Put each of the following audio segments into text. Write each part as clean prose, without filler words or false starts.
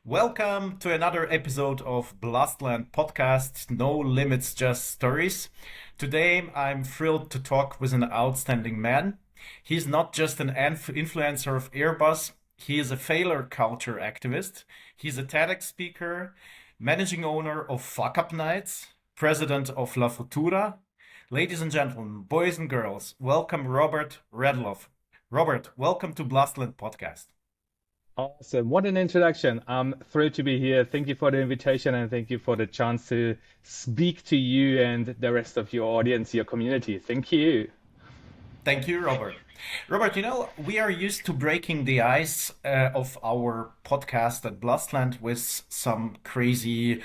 Welcome to another episode of Blastland podcast, No Limits, Just Stories. Today I'm thrilled to talk with an outstanding man. He's not just an influencer of Airbus, he is a failure culture activist. He's a TEDx speaker, managing owner of Fuckup Nights, president of La Futura. Ladies and gentlemen, boys and girls, welcome Robert Radloff. Robert, welcome to Blastland podcast. Awesome. What an introduction. I'm thrilled to be here. Thank you for the invitation and thank you for the chance to speak to you and the rest of your audience, your community. Thank you. Thank you, Robert. Robert, we are used to breaking the ice of our podcast at Blastland with some crazy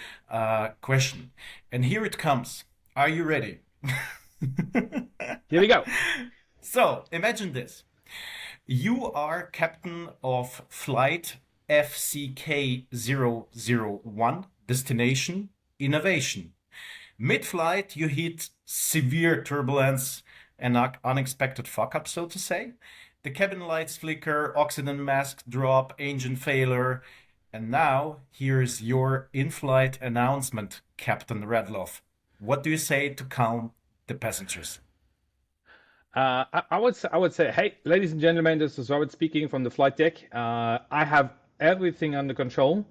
question. And here it comes. Are you ready? Here we go. So, imagine this. You are captain of flight FCK001, destination innovation. Mid-flight, you hit severe turbulence and unexpected fuck-up, so to say. The cabin lights flicker, oxygen mask drop, engine failure. And now, here's your in-flight announcement, Captain Radloff. What do you say to calm the passengers? I would say, hey, ladies and gentlemen, this is Robert speaking from the flight deck. I have everything under control.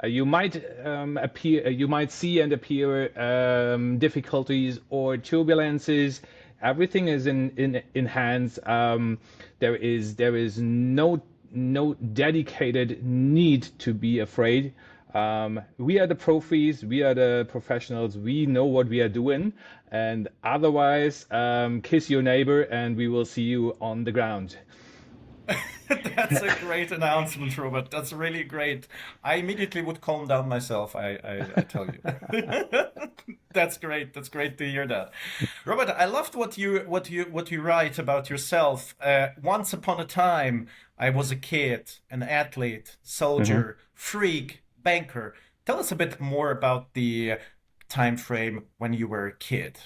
You might see and appear difficulties or turbulences. Everything is in hands. There is no dedicated need to be afraid. We are the profis, we are the professionals, we know what we are doing, and otherwise, kiss your neighbor and we will see you on the ground. That's a great announcement, Robert. That's really great. I immediately would calm down myself. I tell you. That's great. That's great to hear that, Robert. I loved what you write about yourself. Once upon a time, I was a kid, an athlete, soldier, freak, banker. Tell us a bit more about the time frame when you were a kid.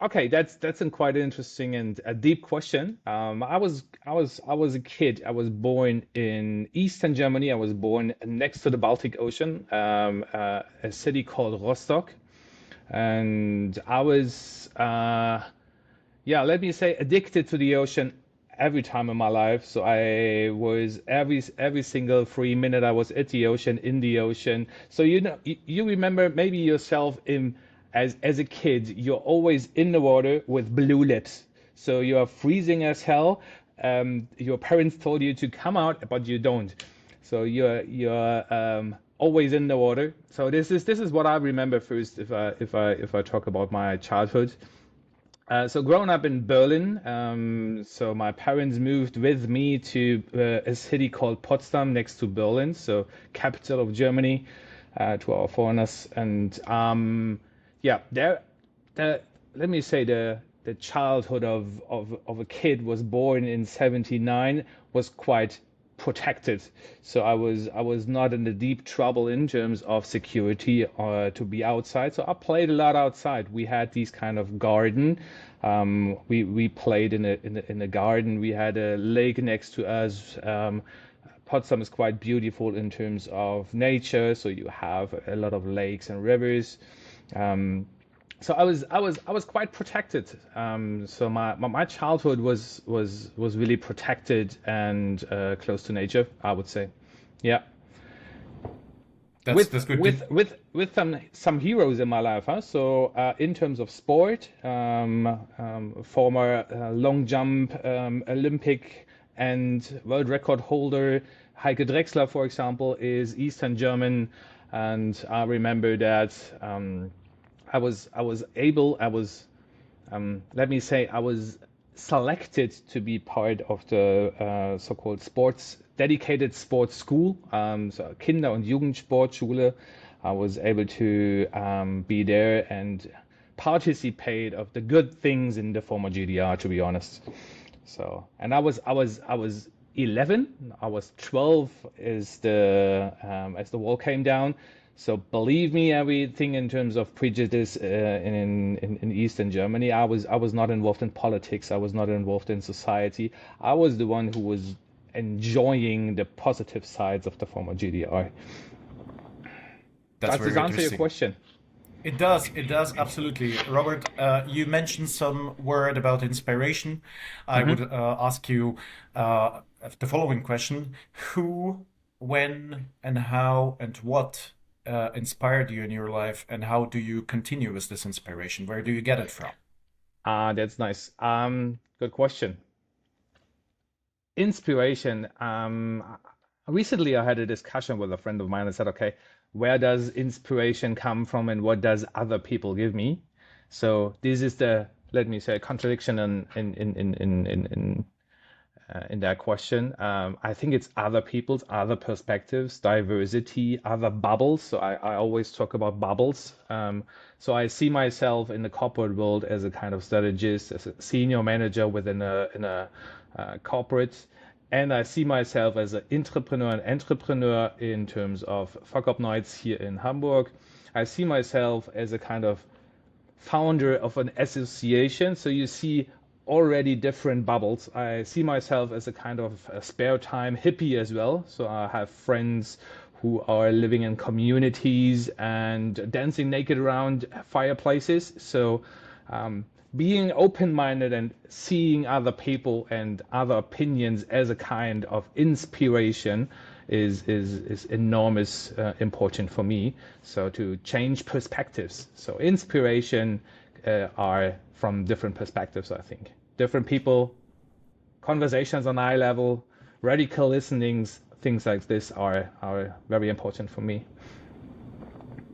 Okay, that's a quite interesting and a deep question. I was a kid. I was born in Eastern Germany. I was born next to the Baltic Ocean, a city called Rostock, and I was, yeah, let me say, addicted to the ocean every time in my life. So I was every single free minute I was at the ocean, in the ocean. So you remember maybe yourself in as a kid, you're always in the water with blue lips. So you are freezing as hell. Your parents told you to come out, but you don't. So you're always in the water. So this is what I remember first if I talk about my childhood. So growing up in Berlin, so my parents moved with me to a city called Potsdam next to Berlin, so capital of Germany, to our foreigners. And yeah, let me say the childhood of a kid was born in 79 was quite protected. So I was not in the deep trouble in terms of security to be outside. So I played a lot outside. We had these kind of garden. We played in a garden. We had a lake next to us. Potsdam is quite beautiful in terms of nature. So you have a lot of lakes and rivers. So I was quite protected. So my childhood was really protected and close to nature, I would say. Yeah. That's With good. with some heroes in my life, huh? So in terms of sport, former long jump Olympic and world record holder Heike Drechsler, for example, is Eastern German, and I remember that. Let me say, I was selected to be part of the so-called dedicated sports school, so Kinder- und Jugendsportschule. I was able to be there and participate of the good things in the former GDR, to be honest. So, and I was 11. I was 12 as the wall came down. So believe me, everything in terms of prejudice in Eastern Germany, I was not involved in politics. I was not involved in society. I was the one who was enjoying the positive sides of the former GDR. That's Does this very answer your interesting. question? It does, absolutely. Robert, you mentioned some word about inspiration. I would Hmm. ask you uh, the following question. Who, when, and how, and what inspired you in your life, and how do you continue with this inspiration? Where do you get it from? That's nice. Good question. Inspiration. Recently I had a discussion with a friend of mine. I said, okay, where does inspiration come from and what does other people give me? So this is the, let me say, contradiction in that question. I think it's other people's, other perspectives, diversity, other bubbles. So I always talk about bubbles. So I see myself in the corporate world as a kind of strategist, as a senior manager within a corporate. And I see myself as an entrepreneur and entrepreneur in terms of Fuckup nights here in Hamburg. I see myself as a kind of founder of an association. So you see already different bubbles. I see myself as a kind of a spare time hippie as well. So I have friends who are living in communities and dancing naked around fireplaces. So being open-minded and seeing other people and other opinions as a kind of inspiration is enormous important for me. So to change perspectives. So inspiration are from different perspectives, I think. Different people, conversations on eye level, radical listenings, things like this are very important for me.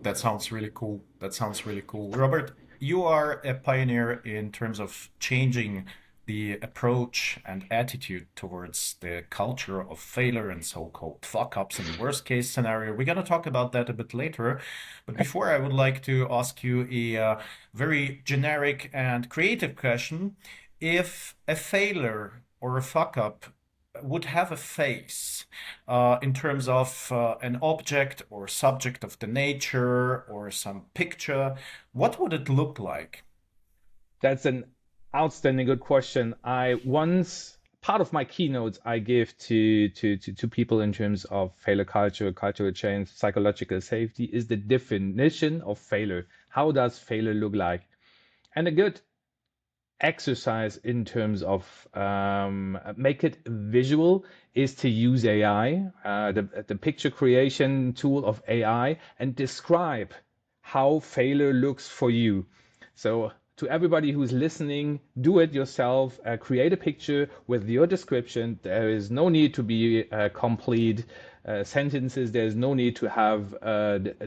That sounds really cool. That sounds really cool. Robert, you are a pioneer in terms of changing the approach and attitude towards the culture of failure and so-called fuck-ups in the worst case scenario. We're going to talk about that a bit later. But before, I would like to ask you a very generic and creative question. If a failure or a fuck-up would have a face in terms of an object or subject of the nature or some picture, what would it look like? That's an outstanding good question. I once part of my keynotes I give to people in terms of failure culture, cultural change, psychological safety is the definition of failure. How does failure look like? And a good exercise in terms of make it visual is to use AI, the picture creation tool of AI, and describe how failure looks for you. So to everybody who's listening, do it yourself. Create a picture with your description. There is no need to be complete sentences. There's no need to have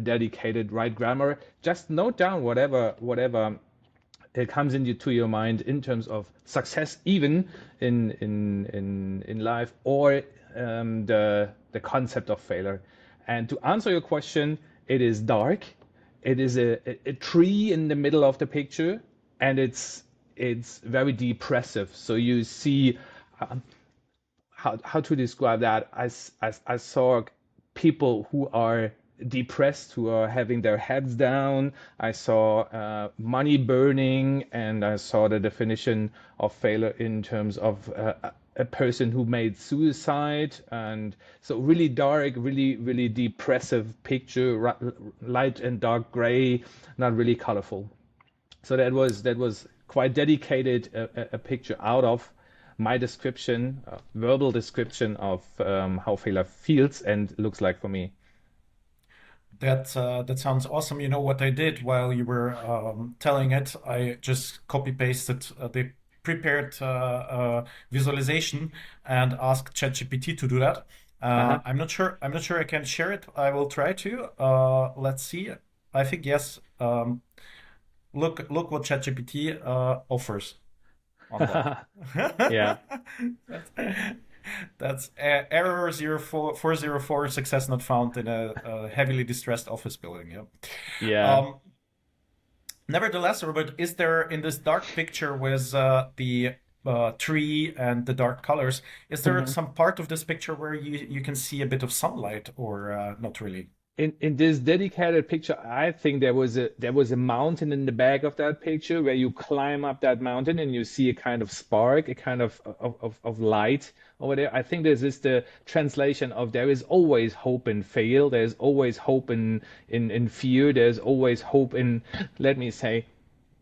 dedicated right grammar. Just note down whatever it comes into your mind in terms of success, even in life, or the concept of failure. And to answer your question, it is dark. It is a tree in the middle of the picture, and it's very depressive. So you see how to describe that. I saw people who are depressed, who are having their heads down. I saw money burning, and I saw the definition of failure in terms of a person who made suicide. And so really dark, really depressive picture, light and dark gray, not really colorful. So that was quite dedicated a picture out of my description, verbal description of how failure feels and looks like for me. That sounds awesome. You know what I did while you were telling it? I just copy pasted the prepared visualization and asked ChatGPT to do that. Uh-huh. I'm not sure. I'm not sure I can share it. I will try to. Let's see. I think yes. Look what ChatGPT offers on that. Yeah. That's, that's error 04 success not found in a heavily distressed office building. Yeah. Yeah. Um, Nevertheless, Robert, is there in this dark picture with the tree and the dark colors, is there Mhm. some part of this picture where you can see a bit of sunlight or not really? In this dedicated picture, I think there was a mountain in the back of that picture where you climb up that mountain and you see a kind of spark, a kind of light over there. I think this is the translation of there is always hope in fail. There's always hope in fear. There's always hope in, let me say,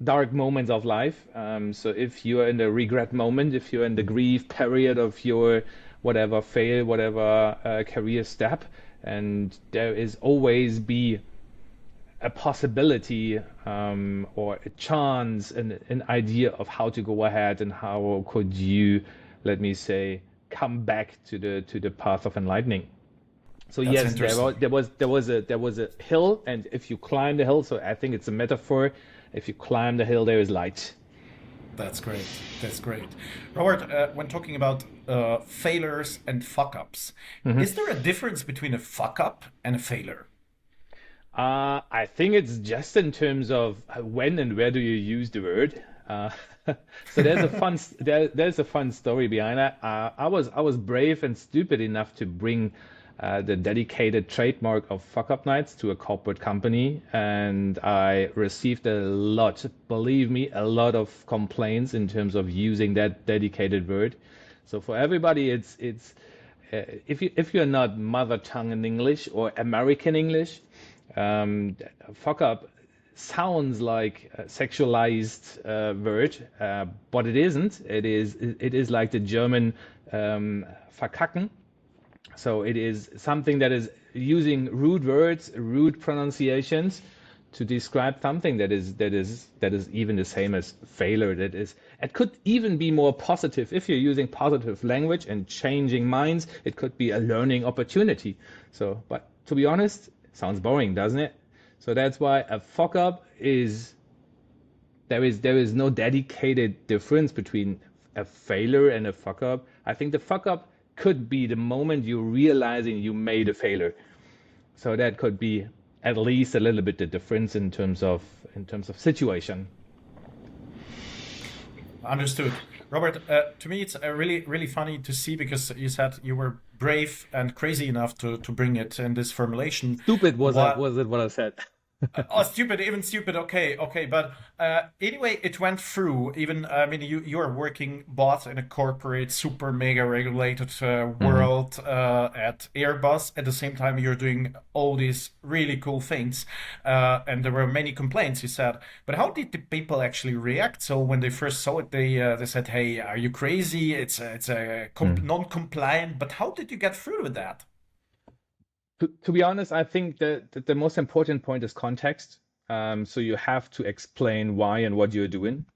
dark moments of life. So if you're in the regret moment, if you're in the grief period of your whatever fail, whatever career step, and there is always be a possibility or a chance, an idea of how to go ahead and how could you, let me say, come back to the path of enlightening. So That's yes, interesting. there was a hill, and if you climb the hill, so I think it's a metaphor. If you climb the hill, there is light. That's great. That's great. Robert, when talking about failures and fuck ups, is there a difference between a fuck up and a failure? I think it's just in terms of when and where do you use the word. So there's a fun story behind that. I was brave and stupid enough to bring the dedicated trademark of Fuckup Nights to a corporate company, and I received a lot, believe me, a lot of complaints in terms of using that dedicated word. So for everybody, it's if you're not mother tongue in English or American English, fuck up sounds like a sexualized word, but it isn't. It is like the German verkacken. So it is something that is using rude words, rude pronunciations to describe something that is even the same as failure. That is, it could even be more positive if you're using positive language and changing minds. It could be a learning opportunity. So, but to be honest, it sounds boring, doesn't it? So that's why a fuck up is there is no dedicated difference between a failure and a fuck up. I think the fuck up could be the moment you realizing you made a failure. So that could be at least a little bit the difference in terms of situation. Understood. Robert, to me, it's really, really funny to see because you said you were brave and crazy enough to bring it in this formulation. Stupid What was it what I said? Oh, stupid, even stupid. Okay, okay, but anyway, it went through. Even I mean, you're working both in a corporate, super mega regulated Mhm. world at Airbus. At the same time, you're doing all these really cool things, and there were many complaints. You said, but how did the people actually react? So when they first saw it, they said, "Hey, are you crazy? It's non-compliant." But how did you get through with that? To be honest, I think that the most important point is context. So you have to explain why and what you're doing.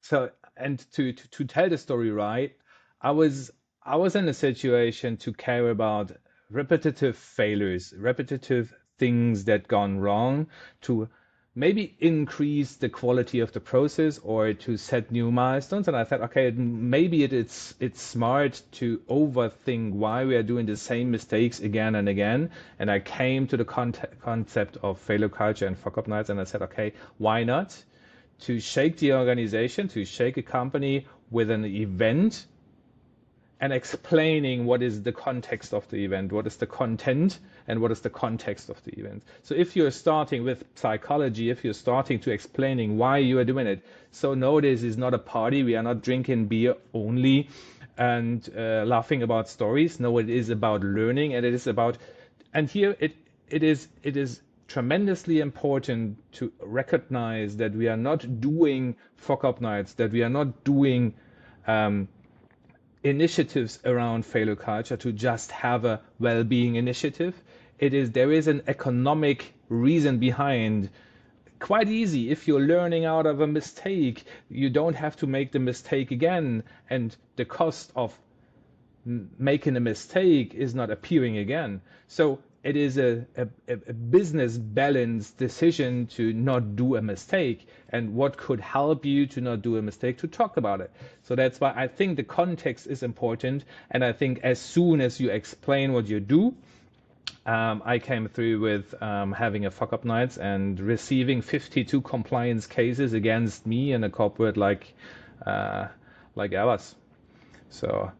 So, and to tell the story right, I was I was in a situation to care about repetitive failures, repetitive things that gone wrong, to maybe increase the quality of the process or to set new milestones. And I thought, okay, maybe it's smart to overthink why we are doing the same mistakes again and again. And I came to the concept of failure culture and fuck up nights, and I said, okay, why not? To shake the organization, to shake a company with an event and explaining what is the context of the event, what is the content, and what is the context of the event. So if you're starting with psychology, if you're starting to explaining why you are doing it, so no, this is not a party. We are not drinking beer only and laughing about stories. No, it is about learning, and it is about, and here it is tremendously important to recognize that we are not doing fuck up nights, that we are not doing um, initiatives around failure culture to just have a well-being initiative. There is an economic reason behind. Quite easy. If you're learning out of a mistake, you don't have to make the mistake again, and the cost of making a mistake is not appearing again. So it is a business balance decision to not do a mistake, and what could help you to not do a mistake, to talk about it. So that's why I think the context is important. And I think as soon as you explain what you do, I came through with having a fuck up nights and receiving 52 compliance cases against me in a corporate like ours. So,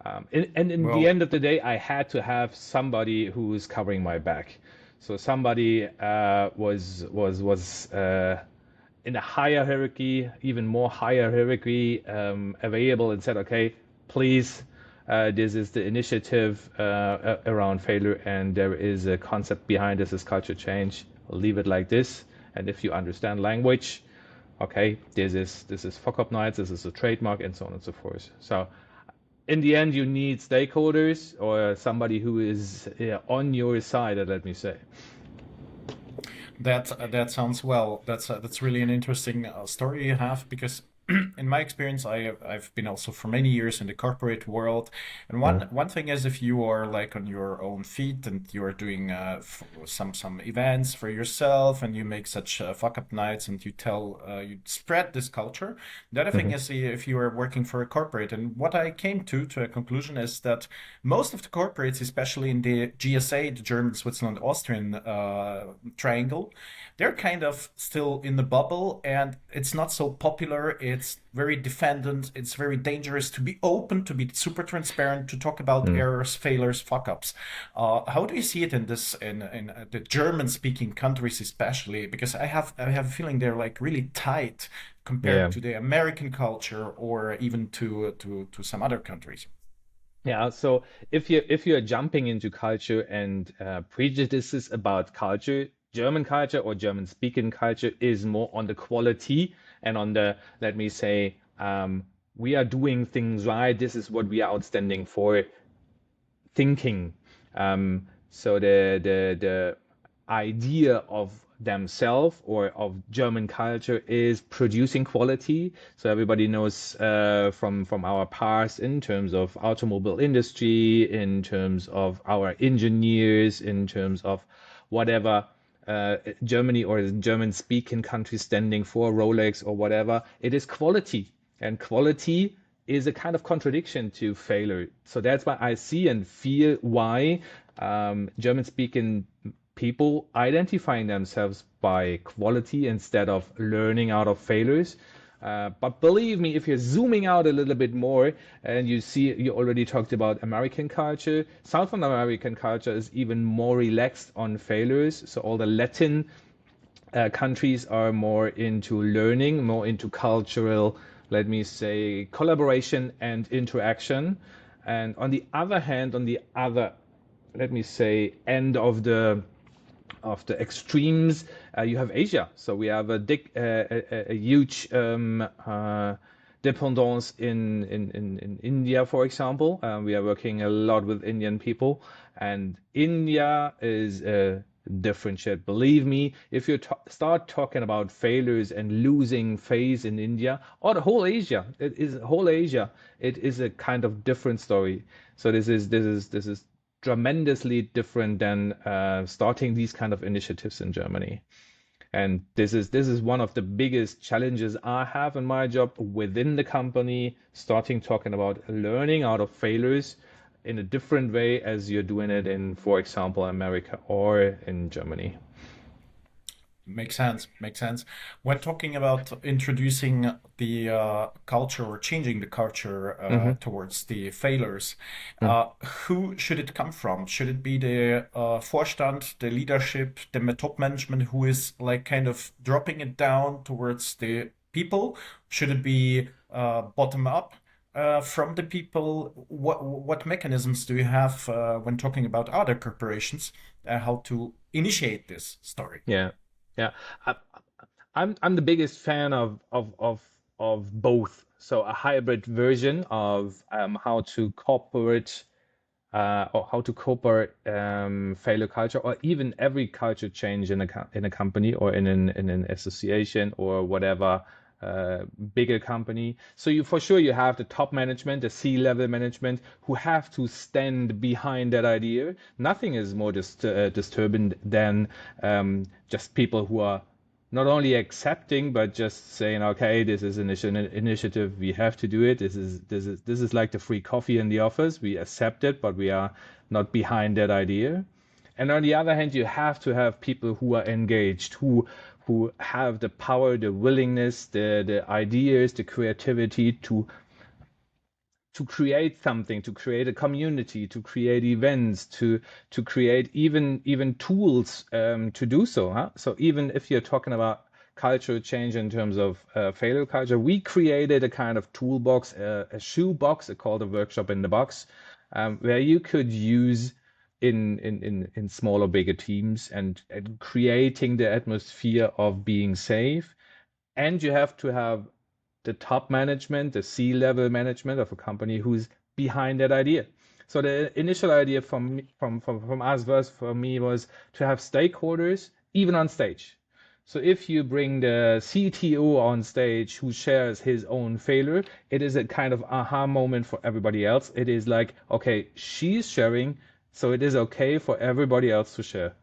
and in the Well, end of the day, I had to have somebody who was covering my back. So somebody was in a higher hierarchy, even more higher hierarchy, available, and said, "Okay, please, This is the initiative around failure, and there is a concept behind this is culture change. I'll leave it like this. And if you understand language, okay, this is Fuckup nights, this is a trademark, and so on and so forth. So in the end, you need stakeholders or somebody who is on your side, let me say. That sounds well. That's really an interesting story you have because in my experience, I've been also for many years in the corporate world, and Mm. one thing is if you are like on your own feet and you are doing some events for yourself and you make such fuck up nights and you tell you spread this culture. The other thing Mhm. is if you are working for a corporate, and what I came to a conclusion is that most of the corporates, especially in the GSA, the German, Switzerland, Austrian triangle, they're kind of still in the bubble and it's not so popular. It's very defendant. It's very dangerous to be open, to be super transparent, to talk about Mm. errors, failures, fuck ups. How do you see it in this in the German speaking countries, especially? Because I have a feeling they're like really tight compared Yeah. to the American culture or even to some other countries. Yeah, so if you're jumping into culture and prejudices about culture, German culture or German speaking culture is more on the quality and on the, let me say, we are doing things right. This is what we are outstanding for thinking. So the idea of themselves or of German culture is producing quality. So everybody knows from our past in terms of automobile industry, in terms of our engineers, in terms of whatever Germany or German speaking country standing for Rolex or whatever, it is quality. And quality is a kind of contradiction to failure. So that's why I see and feel why German speaking people identifying themselves by quality instead of learning out of failures. But believe me, if you're zooming out a little bit more and you see, you already talked about American culture, Southern American culture is even more relaxed on failures. So all the Latin countries are more into learning, more into cultural, let me say, collaboration and interaction. And on the other hand, on the other, let me say, end of the extremes, you have Asia. So we have a huge dependence in India, for example. We are working a lot with Indian people, and India is a different shit. Believe me, if you start talking about failures and losing phase in India or the whole Asia, it is a kind of different story. So this is tremendously different than starting these kind of initiatives in Germany. And this is one of the biggest challenges I have in my job within the company, starting talking about learning out of failures in a different way as you're doing it in, for example, America or in Germany. Makes sense. Makes sense. When talking about introducing the culture or changing the culture Hmm. towards the failures, who should it come from? Should it be the Vorstand, the leadership, the top management who is like kind of dropping it down towards the people? Should it be bottom up? From the people, what mechanisms do you have when talking about other corporations, how to initiate this story? Yeah, yeah. I, I'm the biggest fan of both. So a hybrid version of how to cooperate or how to cooperate failure culture or even every culture change in a company or in an association or whatever bigger company. So you for sure you have the top management, the C-level management who have to stand behind that idea. Nothing is more disturbing than just people who are not only accepting but just saying, okay, this is an initiative, we have to do it. This is like the free coffee in the office. We accept it, but we are not behind that idea. And on the other hand, you have to have people who are engaged, who have the power, the willingness, the ideas, the creativity to create something, to create a community, to create events, to create even tools to do so. Huh? So even if you're talking about culture change in terms of failure culture. We created a kind of toolbox, a shoe box, called a workshop in the box, where you could use in smaller, bigger teams and creating the atmosphere of being safe. And you have to have the top management, the C-level management of a company who's behind that idea. So the initial idea from us was for me was to have stakeholders even on stage. So if you bring the CTO on stage who shares his own failure, it is a kind of aha moment for everybody else. It is like, okay, she's sharing, so it is okay for everybody else to share.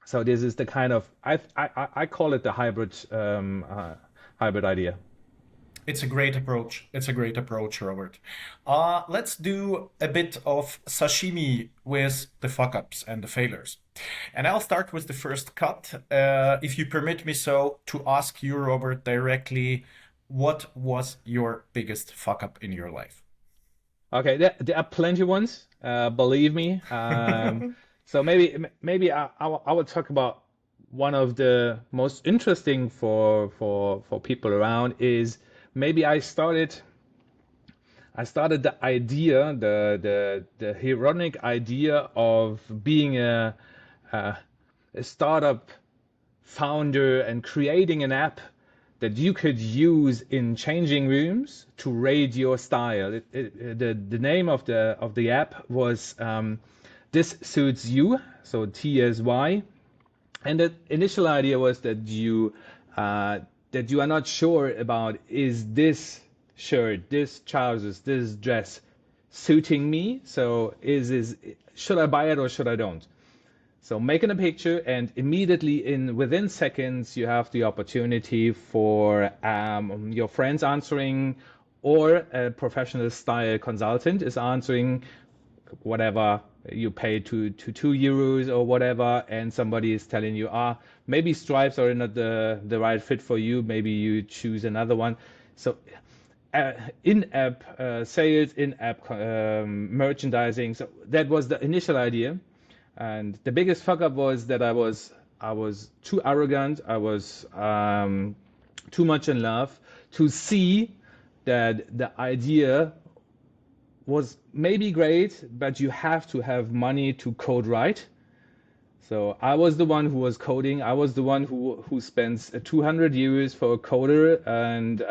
So this is the kind of I call it the hybrid idea. It's a great approach. It's a great approach, Robert. Let's do a bit of sashimi with the fuck ups and the failures. And I'll start with the first cut. If you permit me so, to ask you, Robert, directly, what was your biggest fuck up in your life? Okay, there are plenty ones. Believe me. So maybe I will talk about one of the most interesting for people around is maybe I started the idea, the ironic idea of being a startup founder and creating an app that you could use in changing rooms to rate your style. The name of the app was This Suits You, so TSY. And the initial idea was that you are not sure about, is this shirt, this trousers, this dress suiting me? So should I buy it or should I don't? So making a picture, and immediately within seconds you have the opportunity for your friends answering, or a professional style consultant is answering, whatever you pay to €2 or whatever, and somebody is telling you, maybe stripes are not the right fit for you, maybe you choose another one. So in-app sales, in-app merchandising. So that was the initial idea. And the biggest fuck up was that I was too arrogant. I was too much in love to see that the idea was maybe great, but you have to have money to code right. So I was the one who was coding. I was the one who spends 200 euros for a coder and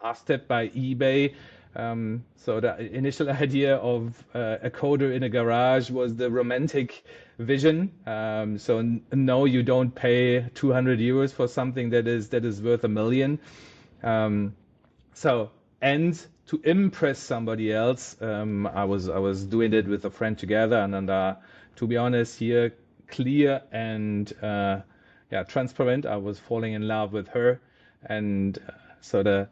asked it by eBay. So the initial idea of a coder in a garage was the romantic vision. So no, you don't pay 200 euros for something that is worth 1 million. And to impress somebody else, I was doing it with a friend together, and to be honest, here, clear and transparent, I was falling in love with her, and so the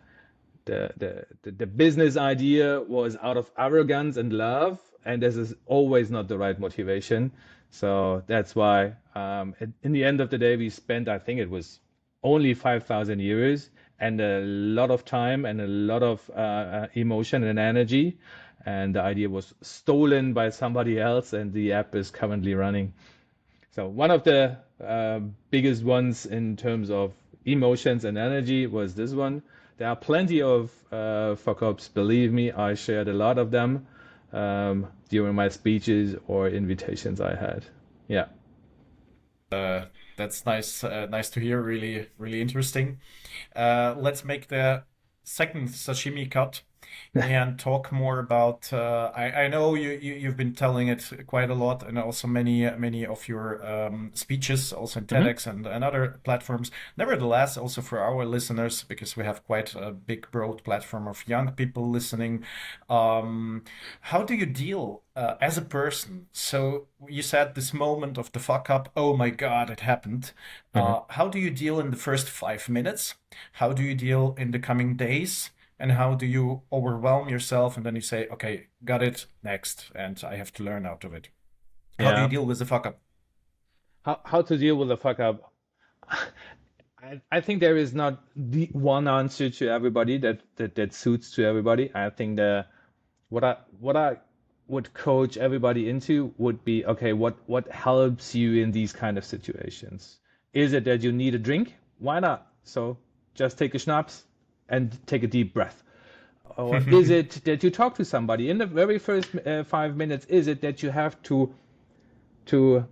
business idea was out of arrogance and love, and this is always not the right motivation. So that's why in the end of the day, we spent, I think it was only 5,000 euros and a lot of time and a lot of emotion and energy. And the idea was stolen by somebody else, and the app is currently running. So one of the biggest ones in terms of emotions and energy was this one. There are plenty of fuck-ups, believe me. I shared a lot of them during my speeches or invitations I had. Yeah. That's nice. Nice to hear. Really, really interesting. Let's make the second sashimi cut and talk more about. I know you've been telling it quite a lot, and also many of your speeches, also in TEDx and other platforms. Nevertheless, also for our listeners, because we have quite a big, broad platform of young people listening. How do you deal as a person? So you said this moment of the fuck up. Oh my God, it happened. How do you deal in the first 5 minutes? How do you deal in the coming days? And how do you overwhelm yourself and then you say, okay, got it, next, and I have to learn out of it? How do you Yeah. deal with the fuck up? How to deal with a fuck up? I think there is not the one answer to everybody that suits to everybody. I think what I would coach everybody into would be, okay, what helps you in these kind of situations? Is it that you need a drink? Why not So just take a schnapps and take a deep breath. Or is it that you talk to somebody in the very first 5 minutes? Is it that you have to to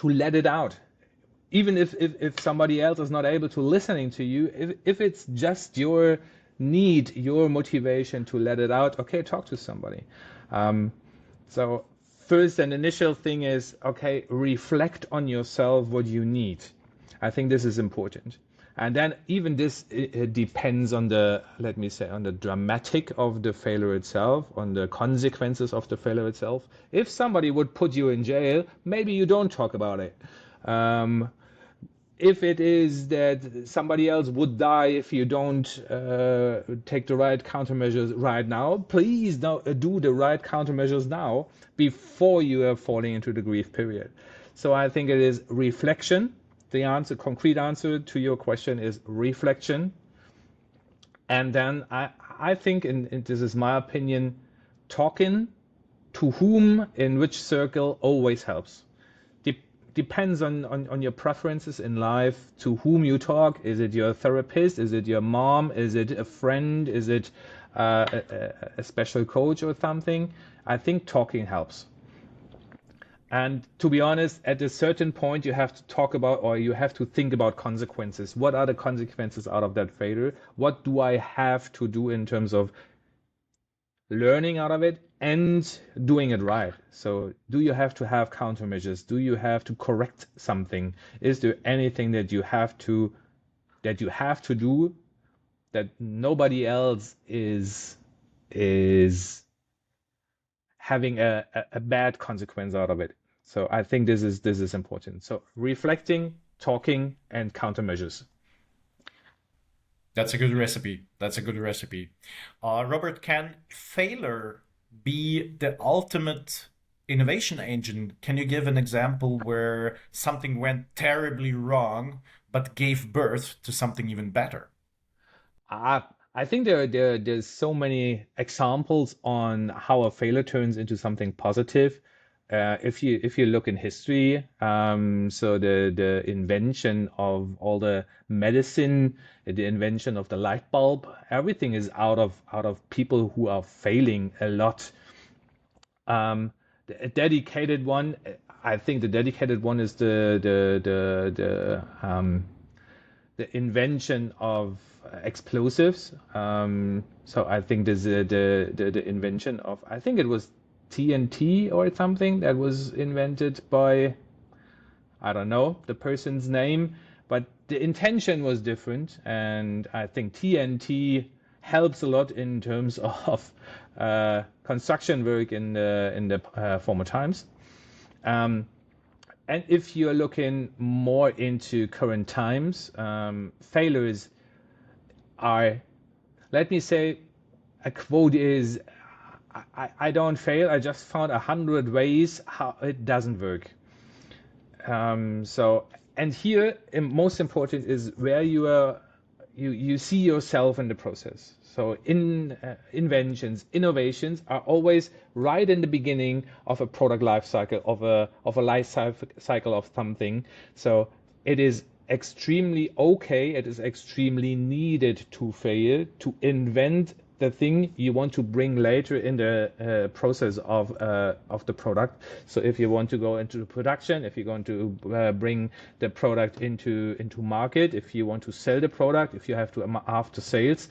let it out? Even if somebody else is not able to listening to you, if it's just your need, your motivation to let it out, okay, talk to somebody. Um, so first and initial thing is, okay, reflect on yourself what you need. I think this is important. And then even this it depends on the, let me say, on the dramatic of the failure itself, on the consequences of the failure itself. If somebody would put you in jail, maybe you don't talk about it. Um, if it is that somebody else would die if you don't take the right countermeasures right now, please do the right countermeasures now before you are falling into the grief period. So I think it is reflection. The answer, concrete answer to your question is reflection. And then I think, and this is my opinion, talking to whom in which circle always helps. Depends on your preferences in life, to whom you talk. Is it your therapist? Is it your mom? Is it a friend? Is it a special coach or something? I think talking helps. And to be honest, at a certain point, you have to talk about, or you have to think about consequences. What are the consequences out of that failure? What do I have to do in terms of learning out of it and doing it right? So do you have to have countermeasures? Do you have to correct something? Is there anything that you have to do that nobody else is having a bad consequence out of it? So I think this is important. So reflecting, talking, and countermeasures. That's a good recipe. That's a good recipe. Robert, can failure be the ultimate innovation engine? Can you give an example where something went terribly wrong but gave birth to something even better? I think there's so many examples on how a failure turns into something positive. If you look in history, so the invention of all the medicine, the invention of the light bulb, everything is out of people who are failing a lot. A dedicated one, I think the dedicated one is the invention of explosives. So I think there's the invention of, I think it was TNT or something that was invented by, I don't know the person's name, but the intention was different. And I think TNT helps a lot in terms of construction work in the former times. And if you're looking more into current times, failures are, let me say, a quote is, I don't fail, I just found 100 ways how it doesn't work. So, and here, most important is where you see yourself in the process. So inventions, innovations are always right in the beginning of a product life cycle, of a life cycle of something. So it is extremely okay, it is extremely needed to fail, to invent the thing you want to bring later in the process of the product. So if you want to go into production, if you're going to bring the product into market, if you want to sell the product, if you have to after sales,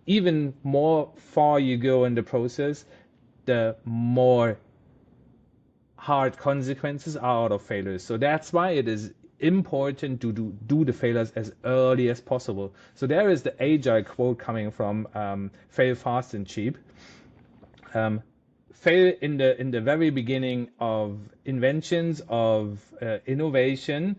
even more far you go in the process, the more hard consequences are out of failures. So that's why it is important to do the failures as early as possible. So there is the agile quote coming from fail fast and cheap. Fail in the very beginning of inventions, of innovation,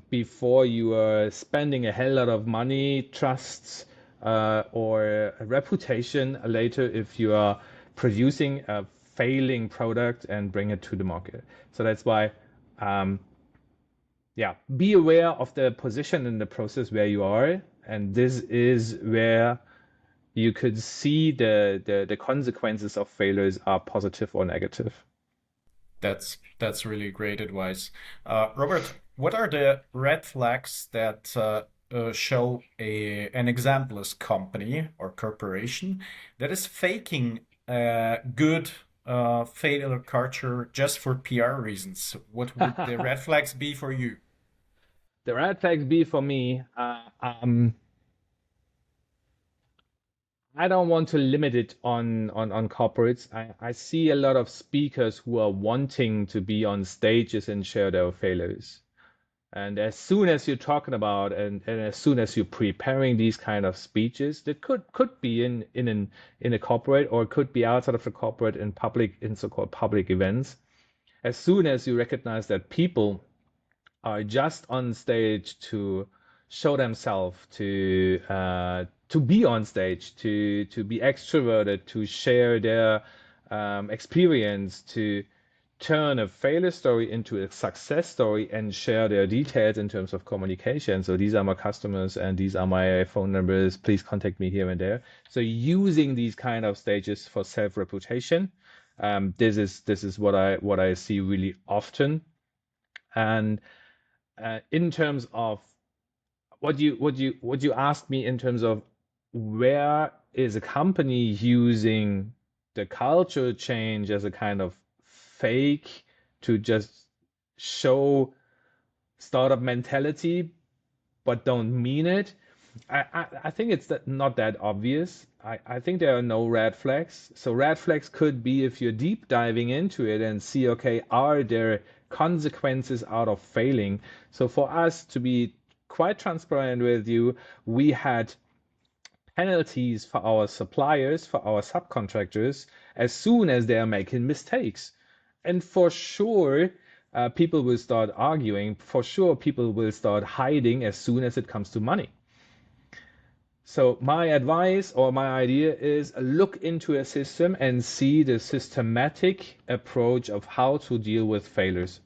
before you are spending a hell lot of money, trusts, or a reputation later if you are producing a failing product and bring it to the market. So that's why be aware of the position in the process where you are, and this is where you could see the consequences of failures are positive or negative. That's really great advice. Robert, what are the red flags that show an exampleless company or corporation that is faking good failure culture just for PR reasons? What would the red flags be for you? The red flags be for me. I don't want to limit it on corporates. I see a lot of speakers who are wanting to be on stages and share their failures. And as soon as you're talking about and as soon as you're preparing these kind of speeches, that could be in a corporate or it could be outside of the corporate in so-called public events. As soon as you recognize that people are just on stage to show themselves, to be on stage, to be extroverted, to share their experience, to turn a failure story into a success story and share their details in terms of communication. So these are my customers and these are my phone numbers. Please contact me here and there. So using these kind of stages for self-reputation, this is what I see really often. And in terms of what you asked me in terms of where is a company using the culture change as a kind of fake to just show startup mentality but don't mean it. I think it's not that obvious. I think there are no red flags. So red flags could be if you're deep diving into it and see, okay, are there consequences out of failing? So for us to be quite transparent with you, we had penalties for our suppliers, for our subcontractors, as soon as they are making mistakes. And for sure, people will start arguing. For sure, people will start hiding as soon as it comes to money. So my advice or my idea is look into a system and see the systematic approach of how to deal with failures.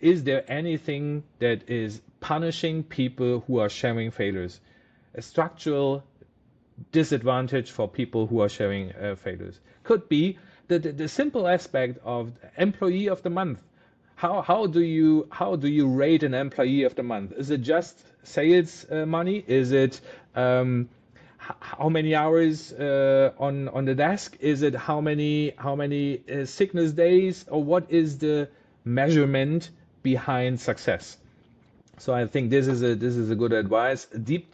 Is there anything that is punishing people who are sharing failures? A structural disadvantage for people who are sharing failures. Could be the simple aspect of employee of the month. How do you rate an employee of the month? Is it just sales money? Is it how many hours on the desk? Is it how many sickness days? Or what is the measurement behind success? So I think this is a good advice. Deep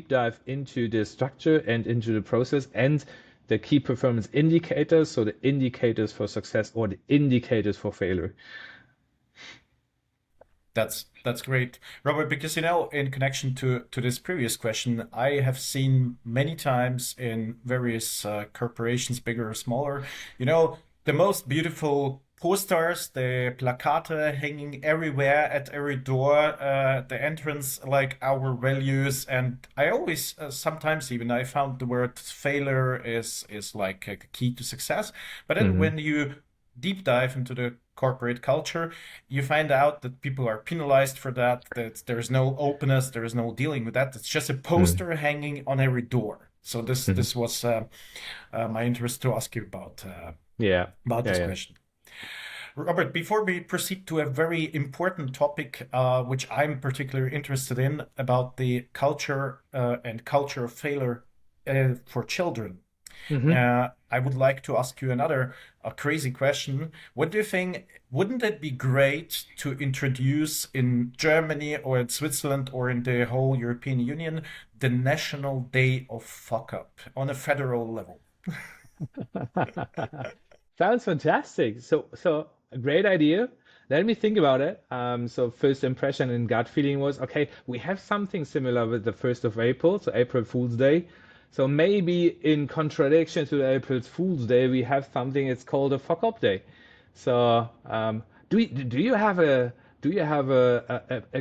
dive into the structure and into the process and the key performance indicators, so the indicators for success or the indicators for failure. That's great, Robert, because in connection to this previous question, I have seen many times in various corporations, bigger or smaller, the most beautiful posters, the placate hanging everywhere at every door, the entrance, like our values. And I always, sometimes even, I found the word failure is like a key to success. But then when you deep dive into the corporate culture, you find out that people are penalized for that there's no openness, there is no dealing with that. It's just a poster hanging on every door. So this was my interest to ask you about this question. Robert, before we proceed to a very important topic, which I'm particularly interested in, about the culture and culture of failure for children, I would like to ask you another crazy question. What do you think? Wouldn't it be great to introduce in Germany or in Switzerland or in the whole European Union the National Day of Fuckup on a federal level? Sounds fantastic. So a great idea. Let me think about it. So first impression and gut feeling was, okay, we have something similar with the 1st of April, so April Fool's Day. So maybe in contradiction to April Fool's Day, we have something it's called a Fuckup Day. So do you have a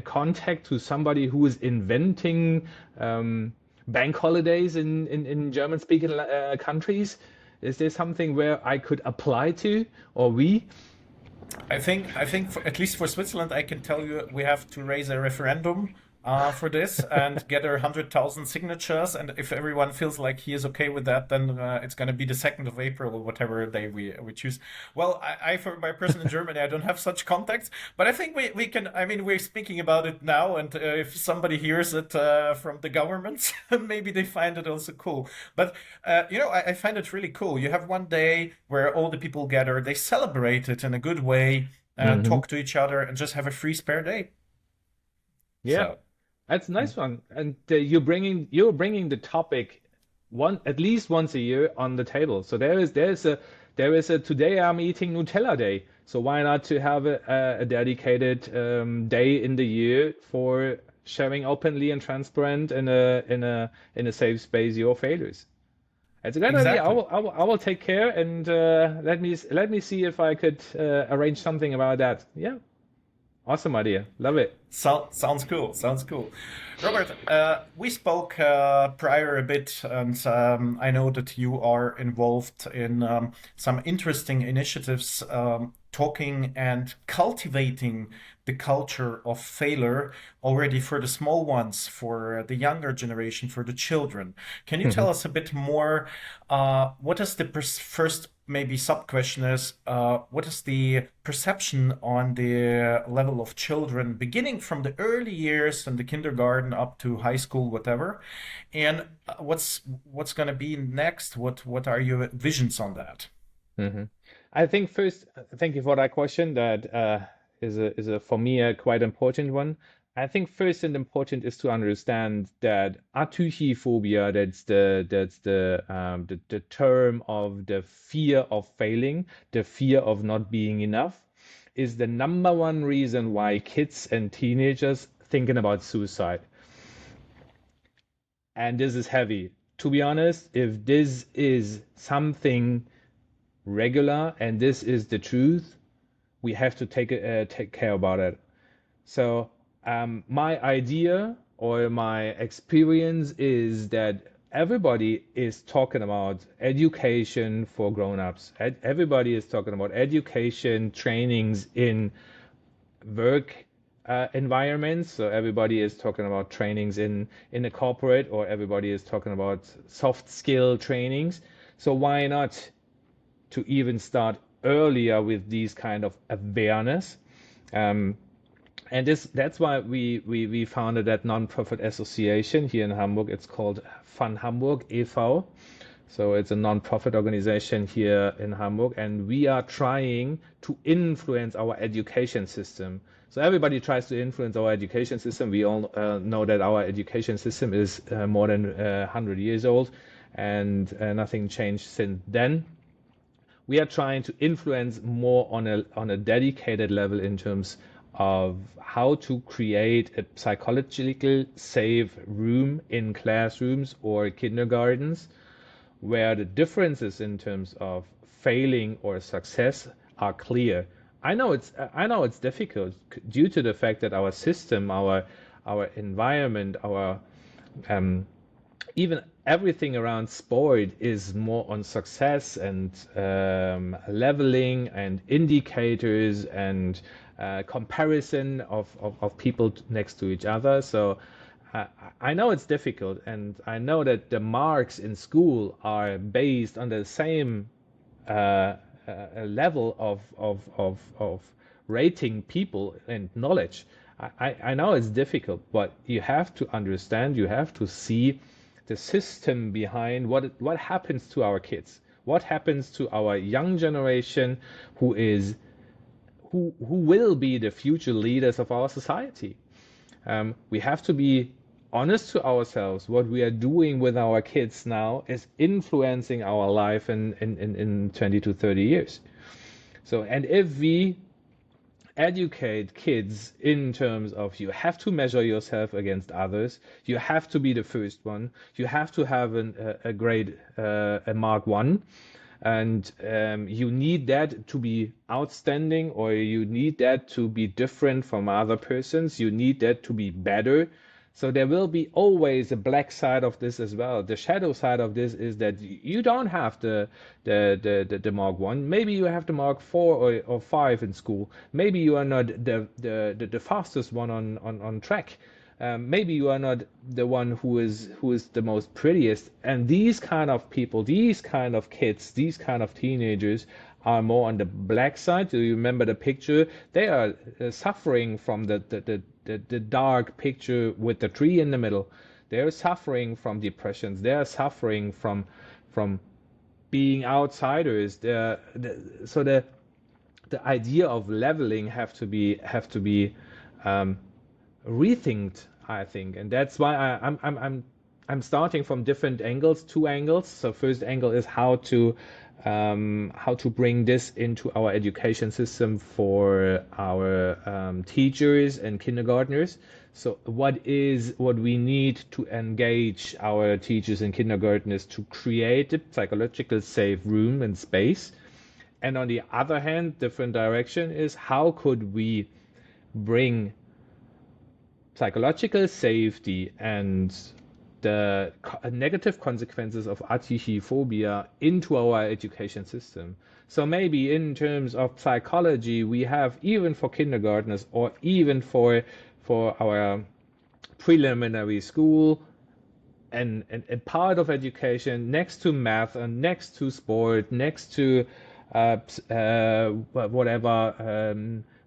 contact to somebody who is inventing bank holidays in German-speaking countries? Is there something where I could apply to, or we? I think at least for Switzerland, I can tell you we have to raise a referendum for this and gather 100,000 signatures. And if everyone feels like he is okay with that, then it's going to be the 2nd of April or whatever day we choose. Well, for my person in Germany, I don't have such contacts, but I think we can. I mean, we're speaking about it now, and if somebody hears it from the governments, maybe they find it also cool. But I find it really cool. You have one day where all the people gather, they celebrate it in a good way, Hmm. talk to each other, and just have a free spare day. Yeah, So. that's a nice one. And you're bringing the topic one at least once a year on the table. So there is a today I'm eating Nutella day. So why not to have a dedicated day in the year for sharing openly and transparent in a safe space your failures. It's a great idea. I Exactly. will I will I will take care and let me see if I could arrange something about that. Yeah, awesome idea. Love it. Sounds cool. Sounds cool. Robert, we spoke prior a bit, and I know that you are involved in some interesting initiatives, talking and cultivating the culture of failure already for the small ones, for the younger generation, for the children. Can you tell us a bit more? What is the first maybe sub question is what is the perception on the level of children beginning from the early years and the kindergarten up to high school, whatever, and what's going to be next? What are your visions on that? Hmm. I think first, thank you for that question. That is a for me a quite important one. I think first and important is to understand that atychiphobia, that's the term of the fear of failing, the fear of not being enough, is the number one reason why kids and teenagers thinking about suicide. And this is heavy. To be honest, if this is something regular and this is the truth, we have to take care about it. So my idea or my experience is that everybody is talking about education for grown-ups. Everybody is talking about education trainings in work environments. So everybody is talking about trainings in a corporate, or everybody is talking about soft skill trainings. So why not to even start earlier with these kind of awareness? Um, and that's why we founded that non-profit association here in Hamburg. It's called FUN Hamburg e.V. So it's a non-profit organization here in Hamburg, and we are trying to influence our education system. So everybody tries to influence our education system. We all know that our education system is more than 100 years old, and nothing changed since then. We are trying to influence more on a dedicated level in terms of how to create a psychologically safe room in classrooms or kindergartens where the differences in terms of failing or success are clear. I know it's difficult due to the fact that our system, our environment, our um, even everything around sport is more on success and leveling and indicators and comparison of people next to each other. So I, I know it's difficult, and I know that the marks in school are based on the same level of rating people and knowledge. I know it's difficult, but you have to understand, you have to see the system behind what happens to our kids, what happens to our young generation who will be the future leaders of our society. We have to be honest to ourselves. What we are doing with our kids now is influencing our life in 20 to 30 years. So, and if we educate kids in terms of you have to measure yourself against others, you have to be the first one, you have to have a grade, a mark one, and you need that to be outstanding, or you need that to be different from other persons, you need that to be better. So there will be always a black side of this as well. The shadow side of this is that you don't have the mark one. Maybe you have the mark four or five in school. Maybe you are not the fastest one on track. Maybe you are not the one who is the most prettiest. And these kind of people, these kind of kids, these kind of teenagers are more on the black side. Do you remember the picture? They are suffering from the dark picture with the tree in the middle. They are suffering from depressions. They are suffering from being outsiders. So the idea of leveling have to be rethinked, I think, and that's why I'm starting from different angles, two angles. So first angle is how to bring this into our education system for our teachers and kindergartners. So what we need to engage our teachers and kindergartners to create a psychological safe room and space. And on the other hand, different direction is how could we bring psychological safety and the negative consequences of artichophobia into our education system. So maybe in terms of psychology, we have even for kindergartners or even for our preliminary school and a part of education next to math and next to sport, next to whatever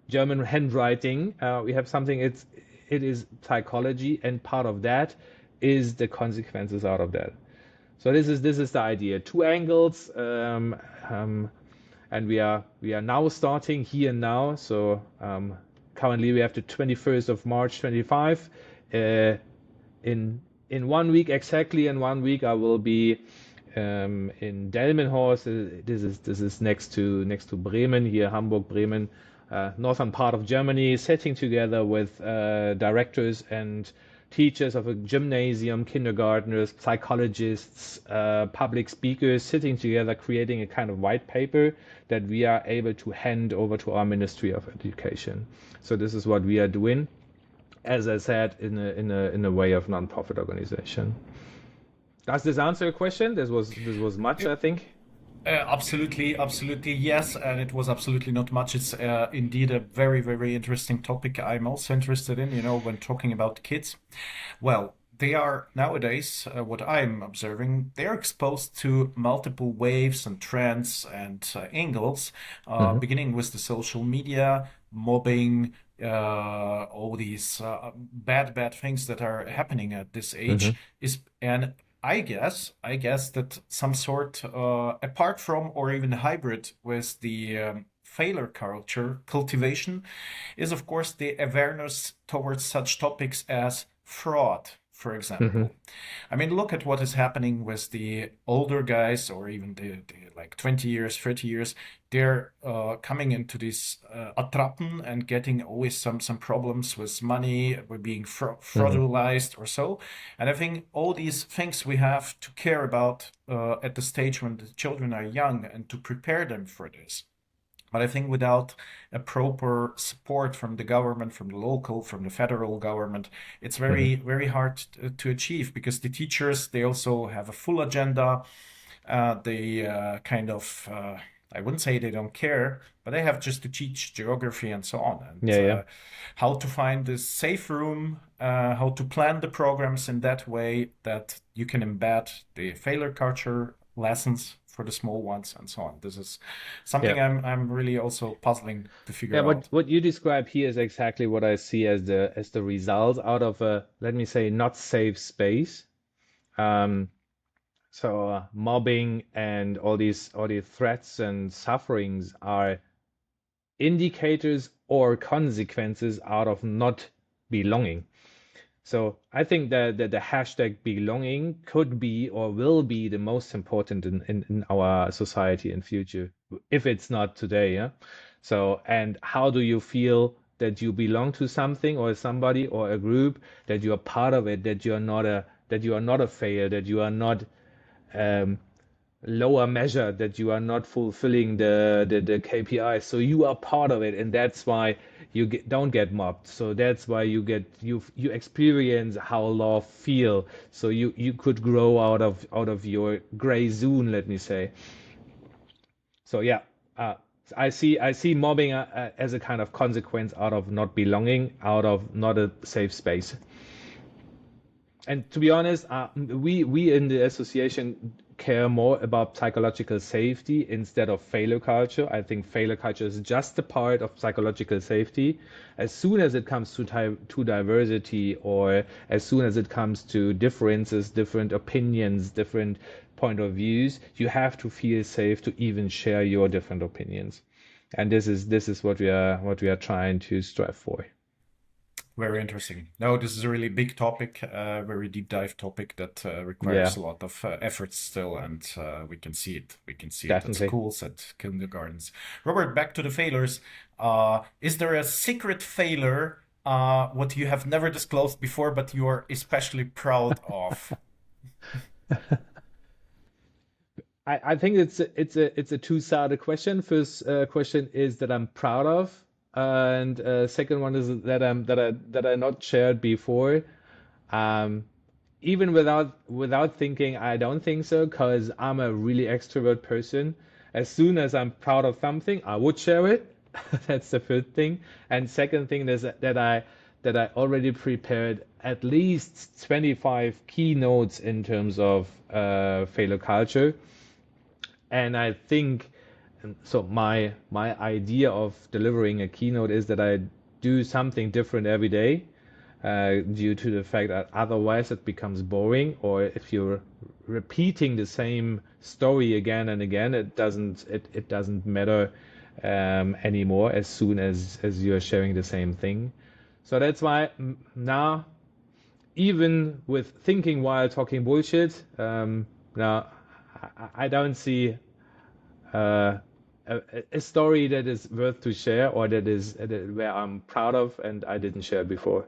German handwriting. We have something. It is psychology, and part of that is the consequences out of that. So this is the idea. Two angles, and we are now starting here and now. So currently we have the 21st of March 25. In 1 week, exactly in 1 week, I will be in Delmenhorst. This is next to Bremen here, Hamburg, Bremen, northern part of Germany, sitting together with directors and teachers of a gymnasium, kindergartners, psychologists, public speakers, sitting together, creating a kind of white paper that we are able to hand over to our Ministry of Education. So this is what we are doing, as I said, in a way of non-profit organization. Does this answer your question? This was much, I think. Absolutely, absolutely, yes, and it was absolutely not much. It's indeed a very, very interesting topic. I'm also interested in, when talking about kids. Well, they are nowadays, what I'm observing, they're exposed to multiple waves and trends and angles, Mm-hmm. beginning with the social media, mobbing, all these bad things that are happening at this Mm-hmm. age is and I guess that some sort, apart from or even hybrid with the failure culture cultivation, is of course the awareness towards such topics as fraud, for Mm-hmm. example. I mean, look at what is happening with the older guys, or even the like 20 years, 30 years. They're coming into this attrappen and getting always some problems with money, with being Mm-hmm. fraudulized or so. And I think all these things we have to care about at the stage when the children are young and to prepare them for this. But I think without a proper support from the government, from the local, from the federal government, it's Mm-hmm. very, very hard to achieve, because the teachers, they also have a full agenda. They kind of, I wouldn't say they don't care, but they have just to teach geography and so on, Yeah, and yeah. how to find this safe room, how to plan the programs in that way that you can embed the failure culture lessons for the small ones and so on. This is Yeah. something I'm really also puzzling to Yeah, figure what out. what you describe here is exactly what I see as the result out of a, let me say, not safe space. Um, so mobbing and all these threats and sufferings are indicators or consequences out of not belonging. So I think that the hashtag belonging could be or will be the most important in our society in future, if it's not today, yeah. So, and how do you feel that you belong to something or somebody or a group, that you are part of it, that you are not a failure, that you are not um, lower measure, that you are not fulfilling the KPI. So you are part of it, and that's why don't get mobbed. So that's why you experience how love feel. So you could grow out of your gray zone, let me say. So yeah, uh, I see mobbing as a kind of consequence out of not belonging, out of not a safe space. And to be honest, we in the association care more about psychological safety instead of failure culture. I think failure culture is just a part of psychological safety. As soon as it comes to diversity, or as soon as it comes to differences, different opinions, different point of views, you have to feel safe to even share your different opinions. And this is what we are trying to strive for. Very interesting. No, this is a really big topic, very deep dive topic that requires Yeah, a lot of efforts still, and we can see it. We can see it at definitely. schools, at kindergartens. Robert, back to the failures. Is there a secret failure, what you have never disclosed before, but you are especially proud of? I think it's a two-sided question. First question is that I'm proud of, and second one is that I not shared before. Um, Even without thinking, I don't think so, because I'm a really extrovert person. As soon as I'm proud of something, I would share it. That's the first thing. And second thing is that I already prepared at least 25 keynotes in terms of failure culture. And I think, and so my idea of delivering a keynote is that I do something different every day, due to the fact that otherwise it becomes boring. Or if you're repeating the same story again and again, it doesn't matter anymore as soon as you're sharing the same thing. So that's why now, even with thinking while talking bullshit, now I don't see uh, a story that is worth to share, or where I'm proud of and I didn't share before.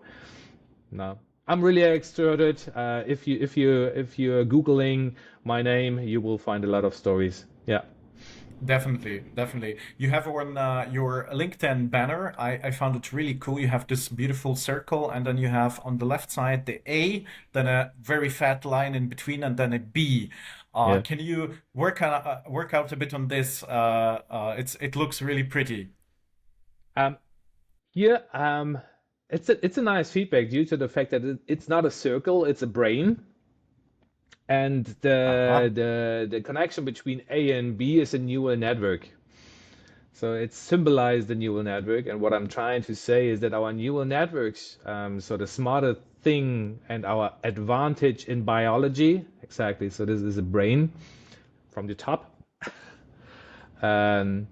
No, I'm really extroverted. If you're googling my name, you will find a lot of stories. Yeah, Definitely, definitely. You have on your LinkedIn banner. I found it really cool. You have this beautiful circle, and then you have on the left side the A, then a very fat line in between, and then a B. yeah. Can you work out a bit on this? It looks really pretty. Um, Here, it's a nice feedback due to the fact that it's not a circle, it's a brain. And the Aha. the the connection between A and B is a neural network. So it's symbolized the neural network. And what I'm trying to say is that our neural networks, so the smarter thing and our advantage in biology, exactly. So this is a brain from the top. Um,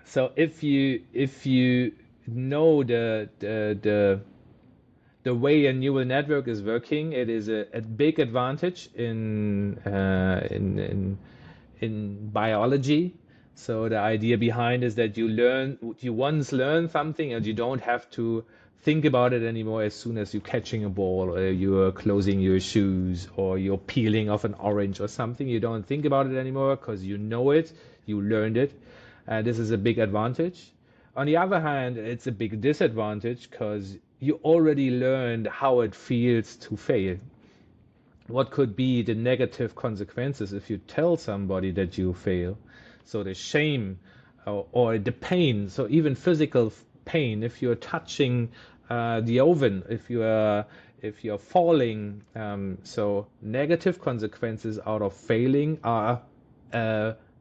so if you know the way a neural network is working, it is a big advantage in biology. So the idea behind is that you once learn something and you don't have to think about it anymore as soon as you're catching a ball, or you're closing your shoes, or you're peeling off an orange or something. You don't think about it anymore because you know it, you learned it. This is a big advantage. On the other hand, it's a big disadvantage because you already learned how it feels to fail. What could be the negative consequences if you tell somebody that you fail? So the shame, or the pain, so even physical pain, if you're touching the oven, if you're falling, so negative consequences out of failing are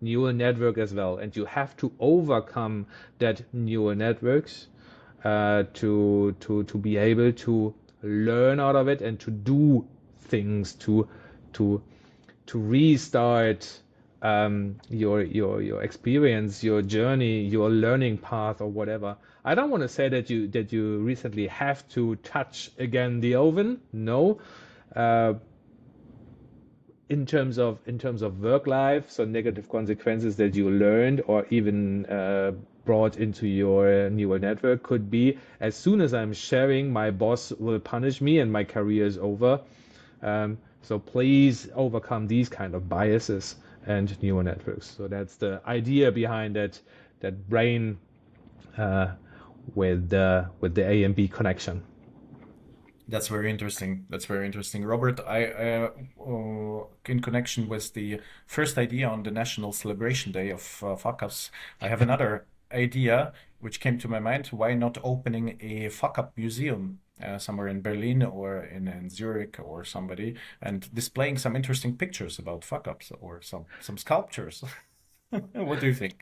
neural network as well, and you have to overcome that neural networks to be able to learn out of it and to do things to to restart your experience, your journey, your learning path, or whatever. I don't want to say that you recently have to touch again the oven. No, uh, in terms of work life, so negative consequences that you learned or even brought into your neural network could be, as soon as I'm sharing, my boss will punish me and my career is over. So please overcome these kind of biases and neural networks. So that's the idea behind that brain uh, with the A and B connection. That's very interesting. That's very interesting, Robert. In connection with the first idea on the National Celebration Day of Fuckups, I have another idea which came to my mind. Why not opening a Fuckup museum? somewhere in Berlin or in Zurich or somebody, and displaying some interesting pictures about fuck ups or some sculptures. What do you think?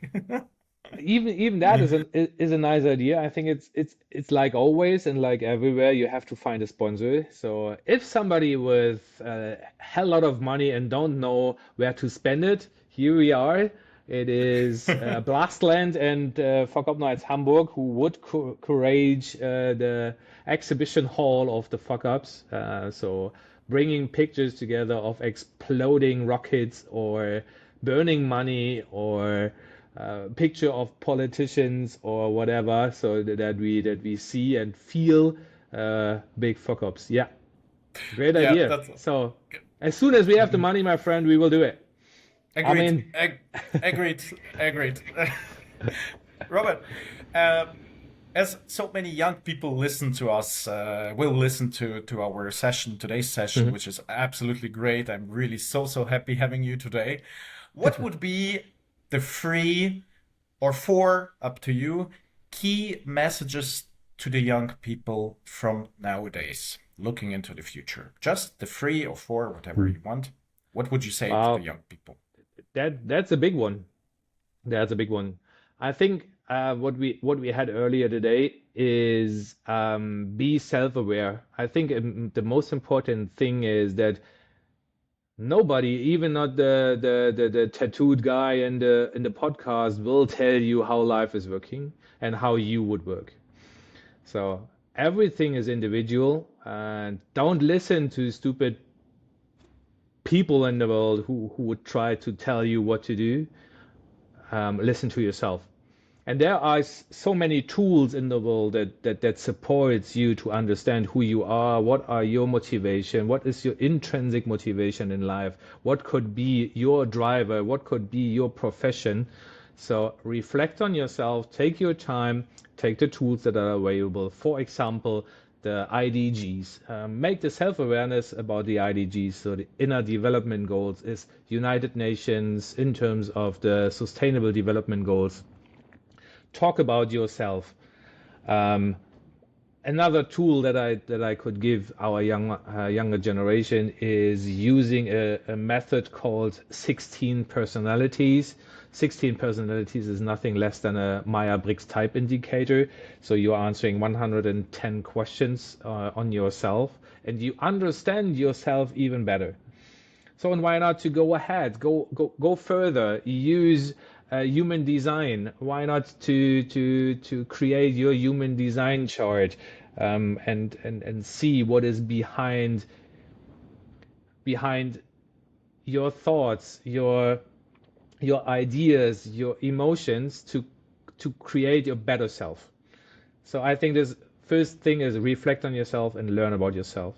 Even that is a nice idea. I think it's like always and like everywhere, you have to find a sponsor. So if somebody with a hell lot of money and don't know where to spend it, here we are. It is Blastland and Fuckup Nights Hamburg who would curate the exhibition hall of the fuck ups. So bringing pictures together of exploding rockets or burning money or picture of politicians or whatever, so that we see and feel big fuck ups. Yeah, great Yeah, idea. that's So as soon as we have the money, my friend, we will do it. I agreed. mean, Agreed. Agreed. Robert, uh, as so many young people listen to us, will listen to our session, today's session, mhm. which is absolutely great. I'm really so happy having you today. What would be the three or four, up to you, key messages to the young people from nowadays, looking into the future? Just the three or four, whatever you want. What would you say to the Wow, young people? that's a big one. That's a big one. I think what we had earlier today is be self-aware. I think the most important thing is that nobody, even not the tattooed guy in the podcast, will tell you how life is working and how you would work. So everything is individual, and don't listen to stupid people in the world who would try to tell you what to do. Listen to yourself. And there are so many tools in the world that supports you to understand who you are, what are your motivation, what is your intrinsic motivation in life, what could be your driver, what could be your profession. So reflect on yourself, take your time, take the tools that are available. For example, the IDGs. Make the self-awareness about the IDGs. So the inner development goals is United Nations in terms of the Sustainable Development Goals. Talk about yourself. Um, Another tool that I could give our younger generation is using a method called 16 personalities. 16 personalities is nothing less than a Myers-Briggs type indicator. So you're answering 110 questions on yourself, and you understand yourself even better. So and why not to go ahead, go further, use human design. Why not to create your human design chart, and see what is behind your thoughts, your ideas, your emotions to create your better self. So I think this first thing is reflect on yourself and learn about yourself.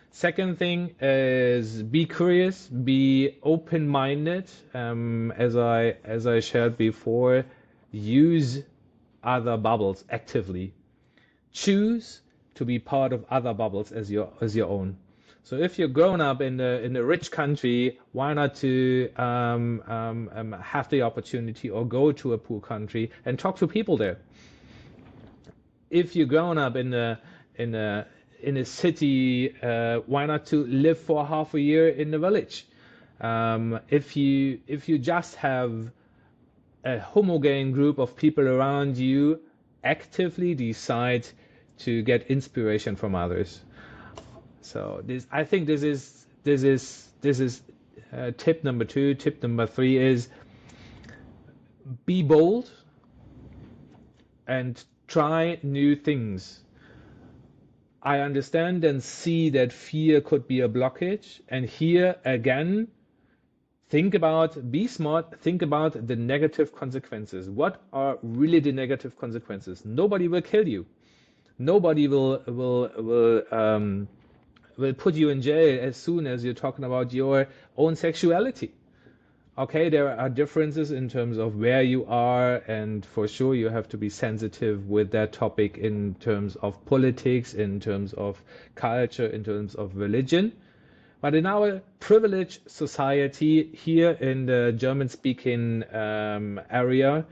Second thing is be curious, be open-minded. As I shared before, use other bubbles actively. Choose to be part of other bubbles as your own. So if you're grown up in a rich country, why not to have the opportunity or go to a poor country and talk to people there? If you're grown up in a city, why not to live for half a year in the village? If you just have a homogene group of people around you, actively decide to get inspiration from others. So I think this is tip number two. Tip number three is be bold and try new things. I understand and see that fear could be a blockage. And here again, be smart, think about the negative consequences. What are really the negative consequences? Nobody will kill you. Nobody will put you in jail as soon as you're talking about your own sexuality. Okay, there are differences in terms of where you are, and for sure you have to be sensitive with that topic in terms of politics, in terms of culture, in terms of religion. But in our privileged society here in the German-speaking area,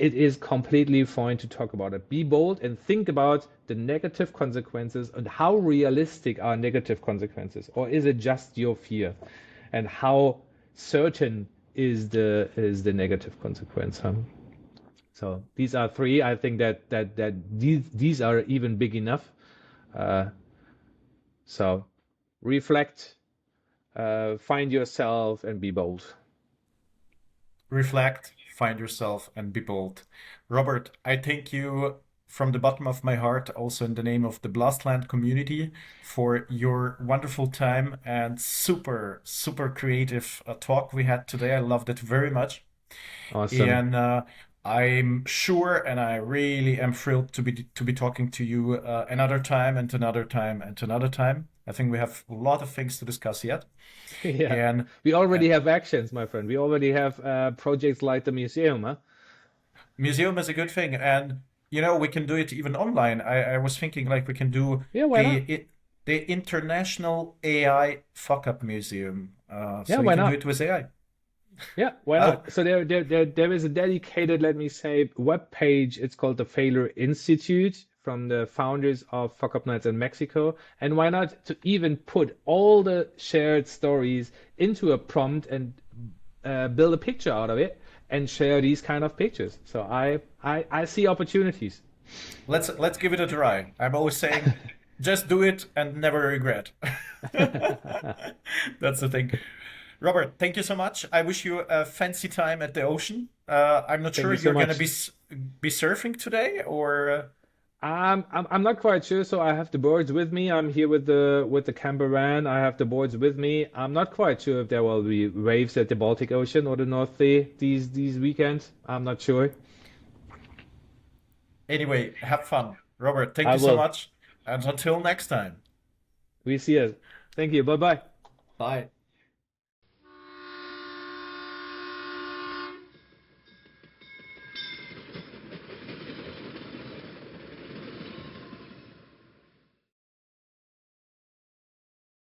it is completely fine to talk about it. Be bold and think about the negative consequences and how realistic are negative consequences, or is it just your fear? And how certain is the negative consequence? Huh? So these are three. I think that these are even big enough. Uh, so reflect, find yourself, and be bold. Reflect, find yourself, and be bold. Robert, I thank you from the bottom of my heart, also in the name of the Blastland community, for your wonderful time and super, super creative talk we had today. I loved it very much. Awesome. And I'm sure, and I really am thrilled to be talking to you another time and another time and another time. I think we have a lot of things to discuss yet. Yeah. And We uh, already have actions, my friend. We already have projects like the museum, huh? museum is a good thing, and we can do it even online. I was thinking like we can do Yeah, why not? the International AI Fuckup Museum. Yeah, So you why can do not? it with AI. Yeah, why Oh, not? So there is a dedicated, let me say, web page. It's called the Failure Institute from the founders of Fuckup Nights in Mexico. And why not to even put all the shared stories into a prompt and build a picture out of it and share these kind of pictures. So I see opportunities. let's give it a try. I'm always saying, just do it and never regret. That's the thing. Robert, thank you so much. I wish you a fancy time at the ocean. I'm not Thank sure you so you're gonna much. be surfing today, or I'm not quite sure, so I have the boards with me. I'm here with the camper van. I have the boards with me. I'm not quite sure if there will be waves at the Baltic Ocean or the North Sea these weekends. I'm not sure. anyway, have fun. Robert, thank I you so will. much, and until next time. We see you. Thank you. Bye bye. Bye.